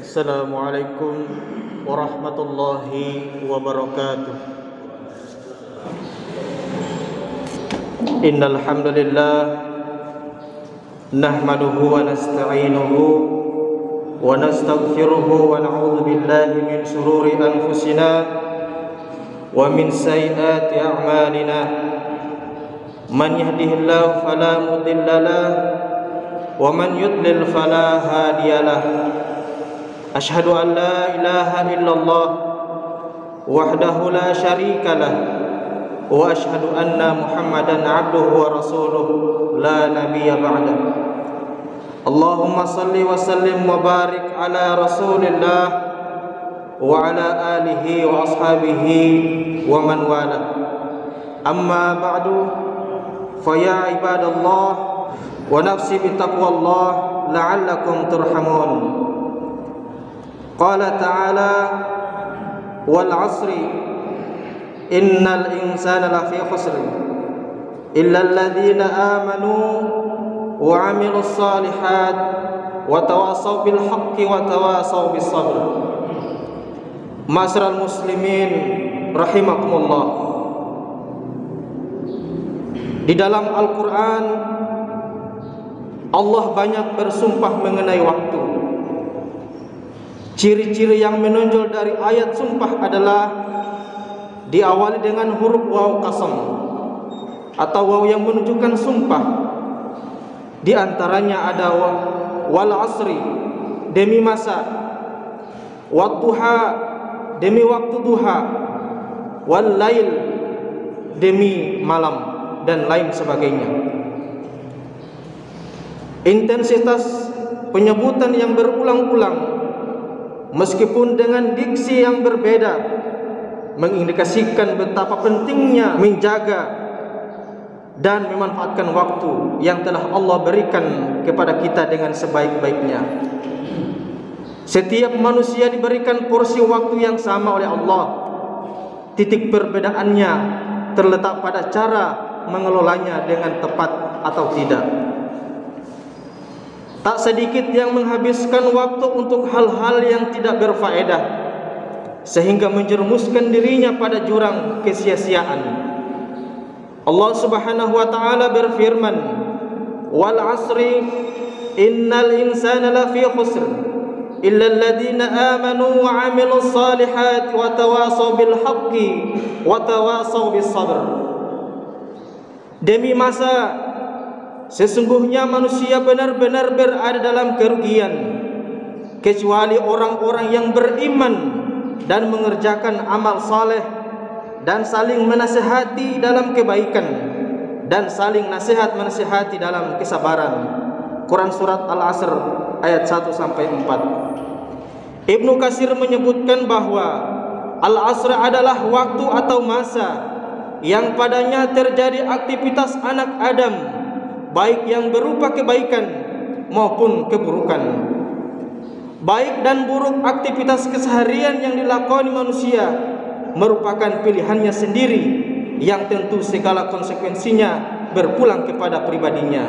Assalamualaikum warahmatullahi wabarakatuh. Innal hamdalillah nahmaduhu wa nasta'inuhu wa nastaghfiruhu wa na'udzu billahi min shururi anfusina wa min sayyiati a'malina. Man yahdihillahu fala mudilla lahu wa man yudlil fala hadiyalah. Asyhadu an la ilaha illallah wahdahu la syarika lah wa asyhadu anna Muhammadan abduhu wa rasuluh la nabiyya ba'da. Allahumma salli wa sallim wa barik ala Rasulillah wa ala alihi wa ashabihi wa man wala. Amma ba'du, fa ya ibadallah wa nafsi bi taqwallah la'allakum turhamun. Qala ta'ala wal 'asri innal insana lafi khusr illa alladhina amanu wa 'amilus shalihat wa tawasaw bil haqqi wa tawasaw bis sabr. Ma'asyiral muslimin rahimakumullah. Di dalam Al-Qur'an Allah banyak bersumpah mengenai waktu. Ciri-ciri yang menonjol dari ayat sumpah adalah diawali dengan huruf waw qasam atau waw yang menunjukkan sumpah. Di antaranya ada wal asri, demi masa, wadduha, demi waktu duha, wal lail, demi malam, dan lain sebagainya. Intensitas penyebutan yang berulang-ulang meskipun dengan diksi yang berbeda mengindikasikan betapa pentingnya menjaga dan memanfaatkan waktu yang telah Allah berikan kepada kita dengan sebaik-baiknya. Setiap manusia diberikan porsi waktu yang sama oleh Allah. Titik perbedaannya terletak pada cara mengelolanya dengan tepat atau tidak. Tak sedikit yang menghabiskan waktu untuk hal-hal yang tidak berfaedah sehingga menjerumuskan dirinya pada jurang kesia-siaan. Allah Subhanahu wa taala berfirman, "Wal 'asri innal insana lafi khusr illa alladhina amanu wa 'amilus salihati wa tawasaw bil haqqi wa tawasaw bis sabr." Demi masa, sesungguhnya manusia benar-benar berada dalam kerugian kecuali orang-orang yang beriman dan mengerjakan amal saleh dan saling menasihati dalam kebaikan dan saling nasihat menasihati dalam kesabaran. Quran surat Al-Asr ayat 1 sampai 4. Ibnu Katsir menyebutkan bahwa Al-Asr adalah waktu atau masa yang padanya terjadi aktivitas anak Adam, baik yang berupa kebaikan maupun keburukan. Baik dan buruk aktivitas keseharian yang dilakoni manusia merupakan pilihannya sendiri yang tentu segala konsekuensinya berpulang kepada pribadinya.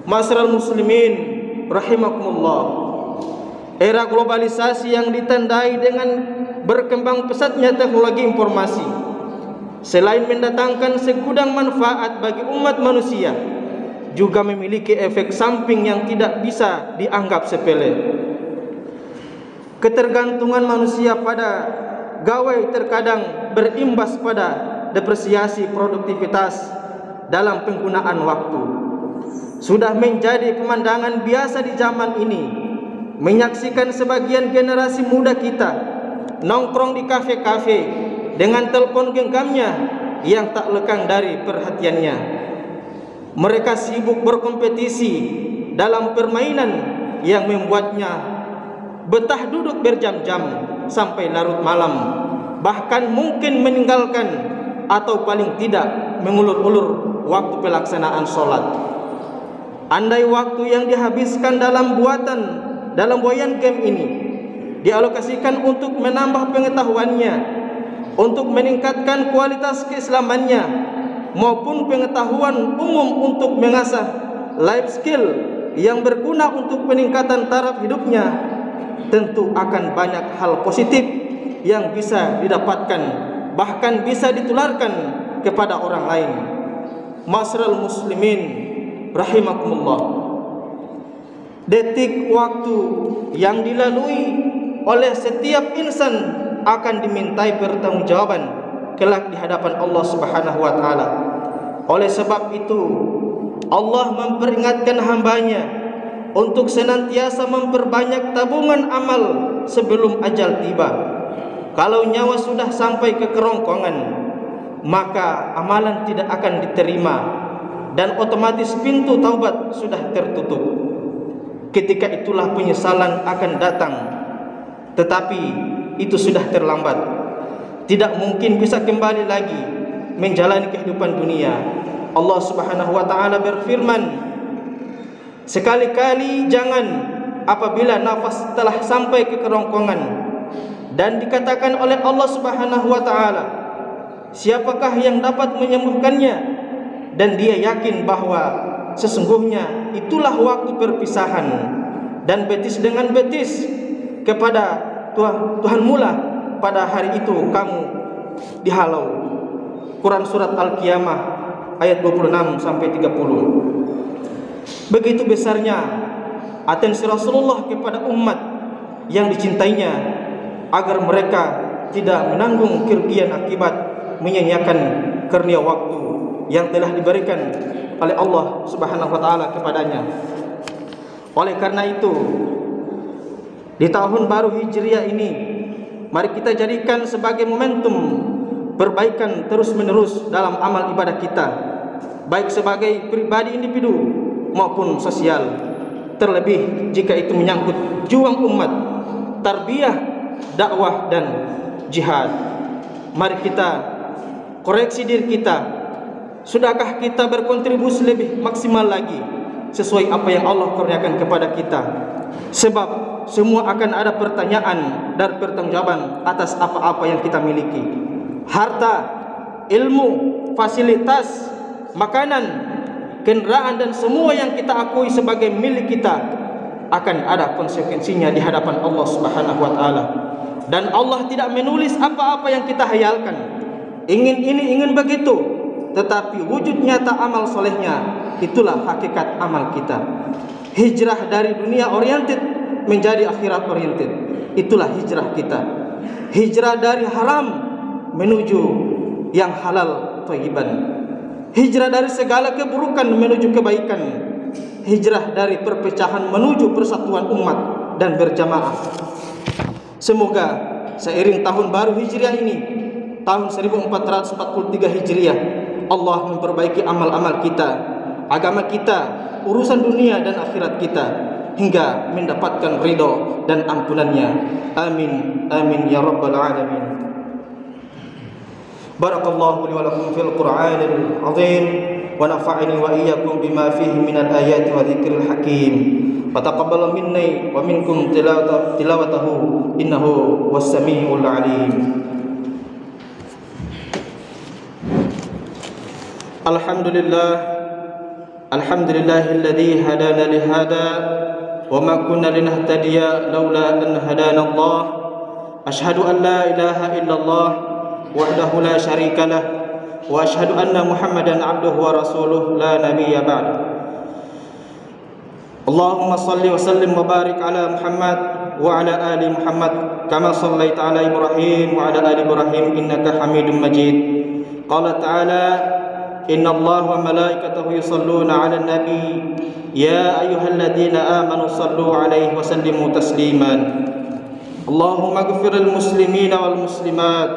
Ma'asyiral muslimin rahimakumullah. Era globalisasi yang ditandai dengan berkembang pesatnya teknologi informasi, selain mendatangkan segudang manfaat bagi umat manusia, juga memiliki efek samping yang tidak bisa dianggap sepele. Ketergantungan manusia pada gawai terkadang berimbas pada depresiasi produktivitas dalam penggunaan waktu. Sudah menjadi pemandangan biasa di zaman ini menyaksikan sebagian generasi muda kita nongkrong di kafe-kafe dengan telepon genggamnya yang tak lekang dari perhatiannya. Mereka sibuk berkompetisi dalam permainan yang membuatnya betah duduk berjam-jam sampai larut malam, bahkan mungkin meninggalkan atau paling tidak mengulur-ulur waktu pelaksanaan sholat. Andai waktu yang dihabiskan dalam boyan game ini dialokasikan untuk menambah pengetahuannya, untuk meningkatkan kualitas keislamannya, maupun pengetahuan umum untuk mengasah life skill yang berguna untuk peningkatan taraf hidupnya, tentu akan banyak hal positif yang bisa didapatkan, bahkan bisa ditularkan kepada orang lain. Ma'asyiral muslimin rahimakumullah, detik waktu yang dilalui oleh setiap insan akan dimintai pertanggungjawaban kelak di hadapan Allah Subhanahu wa taala. Oleh sebab itu, Allah memperingatkan hambanya untuk senantiasa memperbanyak tabungan amal sebelum ajal tiba. Kalau nyawa sudah sampai ke kerongkongan, maka amalan tidak akan diterima dan otomatis pintu taubat sudah tertutup. Ketika itulah penyesalan akan datang, tetapi itu sudah terlambat. Tidak mungkin bisa kembali lagi menjalani kehidupan dunia. Allah Subhanahu wa taala berfirman, sekali-kali jangan apabila nafas telah sampai ke kerongkongan. Dan dikatakan oleh Allah Subhanahu wa taala, siapakah yang dapat menyembuhkannya? Dan dia yakin bahwa sesungguhnya itulah waktu perpisahan, dan betis dengan betis kepada Tuhanmu lah pada hari itu kamu dihalau. Quran surat Al-Qiyamah ayat 26 sampai 30. Begitu besarnya atensi Rasulullah kepada umat yang dicintainya, agar mereka tidak menanggung kerugian akibat menyia-nyiakan karunia waktu yang telah diberikan oleh Allah Subhanahu wa taala kepadanya. Oleh karena itu, di tahun baru Hijriah ini, mari kita jadikan sebagai momentum perbaikan terus-menerus dalam amal ibadah kita, baik sebagai pribadi individu maupun sosial. Terlebih jika itu menyangkut juang umat, tarbiyah, dakwah dan jihad. Mari kita koreksi diri kita. Sudahkah kita berkontribusi lebih maksimal lagi sesuai apa yang Allah kurniakan kepada kita? Sebab semua akan ada pertanyaan dan pertanggungjawaban atas apa-apa yang kita miliki. Harta, ilmu, fasilitas, makanan, kendaraan dan semua yang kita akui sebagai milik kita akan ada konsekuensinya di hadapan Allah Subhanahu wa taala. Dan Allah tidak menulis apa-apa yang kita hayalkan. Ingin ini, ingin begitu, tetapi wujud nyata amal solehnya, itulah hakikat amal kita. Hijrah dari dunia oriented menjadi akhirat oriented, itulah hijrah kita. Hijrah dari haram menuju yang halal thayyiban. Hijrah dari segala keburukan menuju kebaikan. Hijrah dari perpecahan menuju persatuan umat dan berjamaah. Semoga seiring tahun baru Hijriah ini, tahun 1443 Hijriah, Allah memperbaiki amal-amal kita, agama kita, urusan dunia dan akhirat kita, hingga mendapatkan ridho dan ampunannya. Amin, amin ya rabbal alamin. Barakallahu li wa lakum fil Qur'anil azim, wa nafa'ani wa iyyakum bima fihi minal ayati wa dzikril hakim. Wa taqabbal minni wa minkum tilawatahu innahu was-sami'ul 'alim. Alhamdulillah, alhamdulillahilladzi hadana li hada wa ma kunna linahtadiya laula an hadana Allah. Asyhadu an la ilaha illallah wahdahu la syarika lah, wa asyhadu anna Muhammadan abduhu wa rasuluh la nabiyya ba'da. Allahumma salli wa sallim wa barik ala Muhammad wa ala ali Muhammad kama sallaita ala Ibrahim wa ala ali Ibrahim innaka Hamidum Majid. Qala ta'ala, inna Allah wa malaikatahu yusalluna ala nabi ya ayyuhalladzina amanu sallu alaihi wa sallimu tasliman. Allahumma ighfir lil muslimina wal muslimat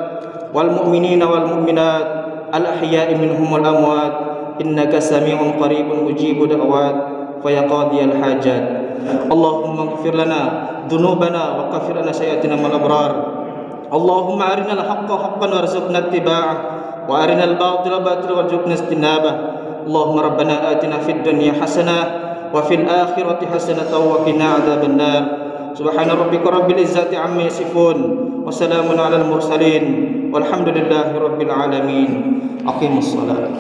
wal mu'minina wal mu'minat al ahya'i minhum wal amwat innaka sami'un qaribun mujibu da'wat فيا قاضي الحاجات. اللهم اغفر لنا ذنوبنا وكفر عنا سيئاتنا مع الأبرار. اللهم أرنا الحق حقا وارزقنا اتباعه وأرنا الباطل باطلا وارزقنا اجتنابه. اللهم ربنا آتنا في الدنيا حسنة وفي الآخرة حسنة وقنا عذاب النار. سبحان ربك رب العزة عما يصفون وسلام على المرسلين والحمد لله رب العالمين. أقيموا الصلاة.